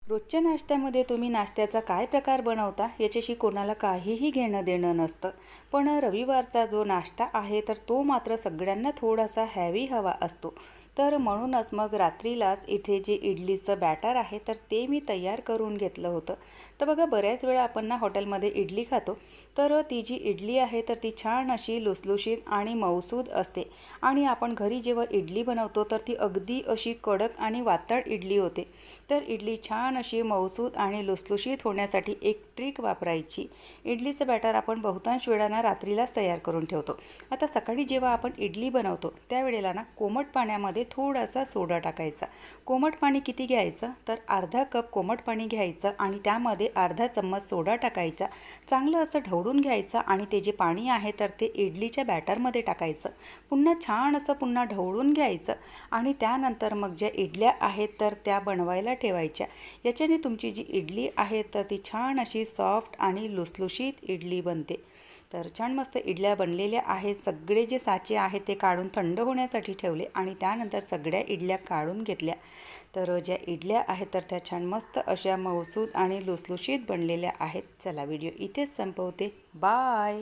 रोजच्या नाश्त्यामध्ये तुम्ही नाश्त्याचा काय प्रकार बनवता याच्याशी कोणाला काहीही घेणं देणं नसतं. पण रविवारचा जो नाश्ता आहे तर तो मात्र सगळ्यांना थोडासा हॅवी हवा असतो. तर म्हणूनच मग रात्रीलाच इथे जे इडलीचं बॅटर आहे तर ते मी तयार करून घेतलं होतं. तर बघा, बऱ्याच वेळा आपण ना हॉटेलमध्ये इडली खातो, तर ती जी इडली आहे तर ती छान अशी लुसलुशीत आणि मऊसूद असते. आणि आपण घरी जेव्हा इडली बनवतो तर ती अगदी अशी कडक आणि वातळ इडली होते. तर इडली छान अशी मऊसूद आणि लुसलुशीत होण्यासाठी एक ट्रिक वापरायची. इडलीचं बॅटर आपण बहुतांश वेळाना रात्रीलाच तयार करून ठेवतो. आता सकाळी जेव्हा आपण इडली बनवतो त्यावेळेला ना कोमट पाण्यामध्ये थोडासा सोडा टाकायचा. कोमट पाणी किती घ्यायचं तर अर्धा कप कोमट पाणी घ्यायचं आणि त्यामध्ये अर्धा चम्मच सोडा टाकायचा. चांगलं असं ढवळून घ्यायचं आणि ते जे पाणी आहे तर ते इडलीच्या बॅटरमध्ये टाकायचं. पुन्हा छान असं पुन्हा ढवळून घ्यायचं आणि त्यानंतर मग ज्या इडल्या आहेत तर त्या बनवायला ठेवायच्या. याच्याने तुमची जी इडली आहे तर ती छान अशी सॉफ्ट आणि लुसलुशीत इडली बनते. तर छान मस्त इडल्या बनलेल्या आहेत. सगळे जे साचे आहेत ते काढून थंड होण्यासाठी ठेवले आणि त्यानंतर सगळ्या इडल्या काढून घेतल्या. तर ज्या इडल्या आहेत तर त्या छान मस्त अशा मऊसूद आणि लुसलुशीत बनलेल्या आहेत. चला, व्हिडिओ इथेच संपवते. बाय.